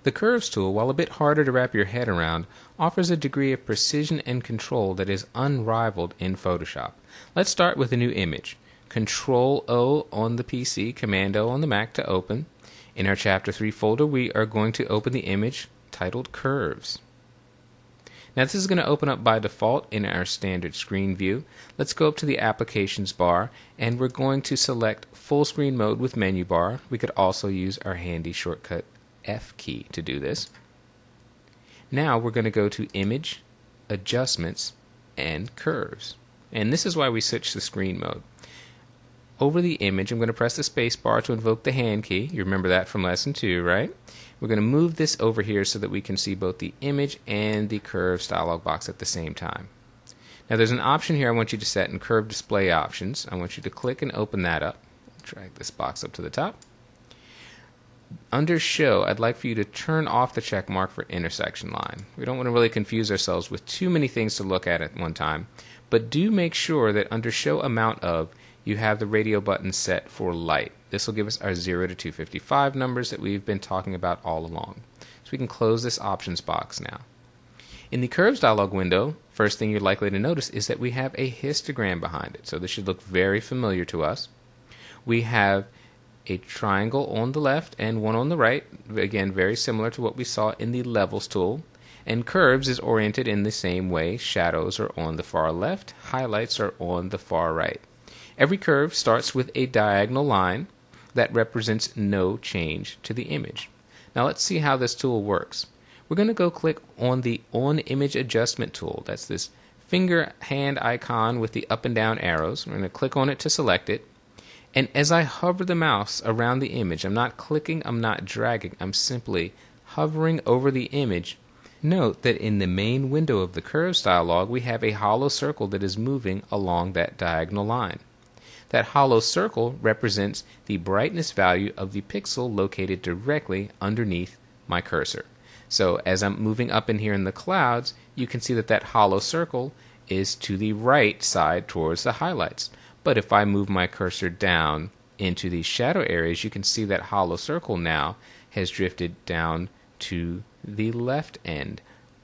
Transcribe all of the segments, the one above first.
The Curves tool, while a bit harder to wrap your head around, offers a degree of precision and control that is unrivaled in Photoshop. Let's start with a new image. Control-O on the PC, Command-O on the Mac to open. In our Chapter 3 folder, we are going to open the image titled Curves. Now this is going to open up by default in our standard screen view. Let's go up to the Applications bar, and we're going to select Full Screen Mode with Menu Bar. We could also use our handy shortcut F key to do this. Now we're going to go to Image, Adjustments, and Curves. And this is why we switch the screen mode. Over the image, I'm going to press the space bar to invoke the hand key. You remember that from lesson 2, right? We're going to move this over here so that we can see both the image and the curves dialog box at the same time. Now there's an option here I want you to set in Curve Display Options. I want you to click and open that up. Drag this box up to the top. Under Show, I'd like for you to turn off the check mark for intersection line. We don't want to really confuse ourselves with too many things to look at one time, but do make sure that under Show Amount Of, you have the radio button set for light. This will give us our 0 to 255 numbers that we've been talking about all along. So we can close this options box now. In the Curves dialog window, first thing you're likely to notice is that we have a histogram behind it. So this should look very familiar to us. We have a triangle on the left and one on the right, again very similar to what we saw in the Levels tool. And Curves is oriented in the same way. Shadows are on the far left, highlights are on the far right. Every curve starts with a diagonal line that represents no change to the image. Now let's see how this tool works. We're going to go click on the On Image Adjustment tool. That's this finger hand icon with the up and down arrows. We're going to click on it to select it. And as I hover the mouse around the image, I'm not clicking, I'm not dragging, I'm simply hovering over the image. Note that in the main window of the Curves dialog, we have a hollow circle that is moving along that diagonal line. That hollow circle represents the brightness value of the pixel located directly underneath my cursor. So as I'm moving up in here in the clouds, you can see that that hollow circle is to the right side towards the highlights. But if I move my cursor down into these shadow areas, you can see that hollow circle now has drifted down to the left end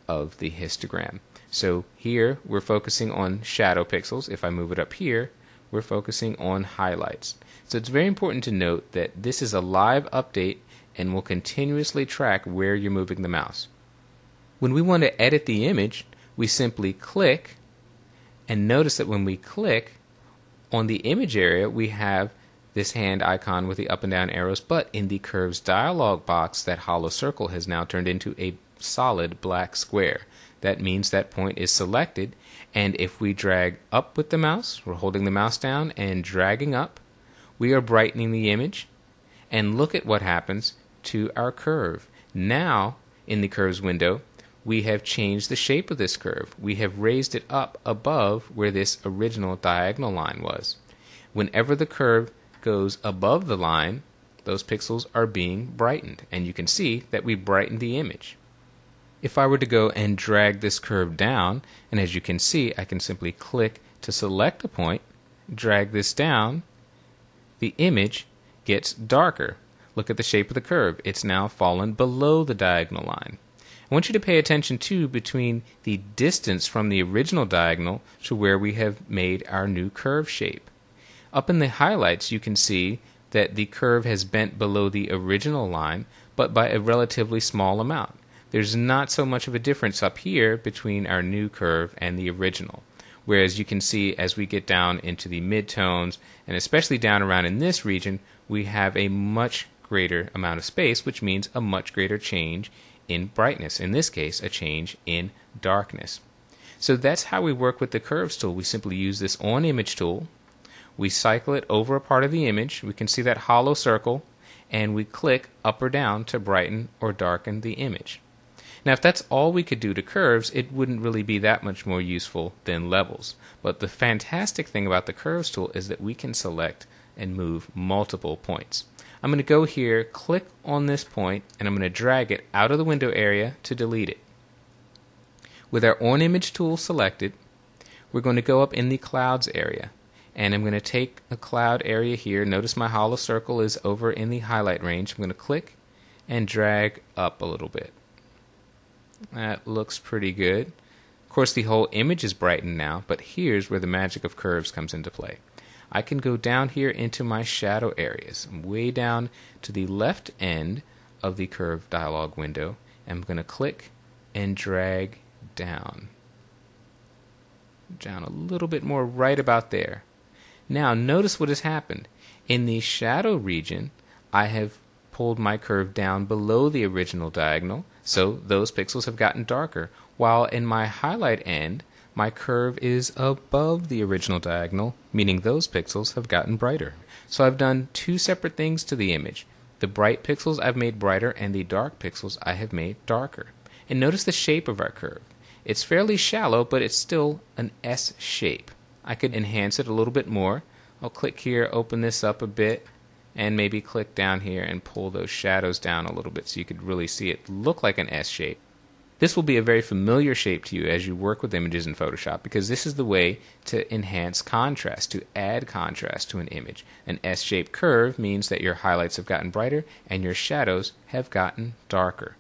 of the histogram. So here we're focusing on shadow pixels. If I move it up here, we're focusing on highlights. So it's very important to note that this is a live update and will continuously track where you're moving the mouse. When we want to edit the image, we simply click, and notice that when we click on the image area, we have this hand icon with the up and down arrows, but in the Curves dialog box, that hollow circle has now turned into a solid black square. That means that point is selected, and if we drag up with the mouse, we're holding the mouse down and dragging up, we are brightening the image, and look at what happens to our curve. Now, in the Curves window, we have changed the shape of this curve. We have raised it up above where this original diagonal line was. Whenever the curve goes above the line, those pixels are being brightened, and you can see that we brightened the image. If I were to go and drag this curve down, and as you can see, I can simply click to select a point, drag this down, the image gets darker. Look at the shape of the curve. It's now fallen below the diagonal line. I want you to pay attention too between the distance from the original diagonal to where we have made our new curve shape. Up in the highlights, you can see that the curve has bent below the original line, but by a relatively small amount. There's not so much of a difference up here between our new curve and the original. Whereas you can see as we get down into the midtones, and especially down around in this region, we have a much greater amount of space, which means a much greater change in brightness. In this case, a change in darkness. So that's how we work with the Curves tool. We simply use this On Image tool. We cycle it over a part of the image. We can see that hollow circle, and we click up or down to brighten or darken the image. Now, if that's all we could do to curves, it wouldn't really be that much more useful than levels. But the fantastic thing about the Curves tool is that we can select and move multiple points. I'm going to go here, click on this point, and I'm going to drag it out of the window area to delete it. With our On Image tool selected, we're going to go up in the Clouds area. And I'm going to take a cloud area here. Notice my hollow circle is over in the highlight range. I'm going to click and drag up a little bit. That looks pretty good. Of course, the whole image is brightened now, but here's where the magic of curves comes into play. I can go down here into my shadow areas. I'm way down to the left end of the curve dialog window. I'm going to click and drag down. Down a little bit more, right about there. Now notice what has happened. In the shadow region, I have pulled my curve down below the original diagonal, so those pixels have gotten darker, while in my highlight end, my curve is above the original diagonal, meaning those pixels have gotten brighter. So I've done two separate things to the image. The bright pixels I've made brighter, and the dark pixels I have made darker. And notice the shape of our curve. It's fairly shallow, but it's still an S shape. I could enhance it a little bit more. I'll click here, open this up a bit, and maybe click down here and pull those shadows down a little bit so you could really see it look like an S shape. This will be a very familiar shape to you as you work with images in Photoshop, because this is the way to enhance contrast, to add contrast to an image. An S-shaped curve means that your highlights have gotten brighter and your shadows have gotten darker.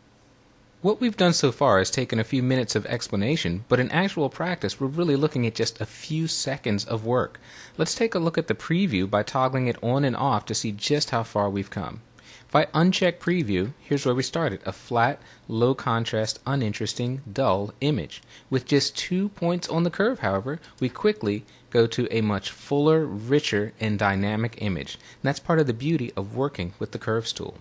What we've done so far is taken a few minutes of explanation, but in actual practice we're really looking at just a few seconds of work. Let's take a look at the preview by toggling it on and off to see just how far we've come. If I uncheck preview, here's where we started, a flat, low contrast, uninteresting, dull image. With just 2 points on the curve, however, we quickly go to a much fuller, richer, and dynamic image. And that's part of the beauty of working with the Curves tool.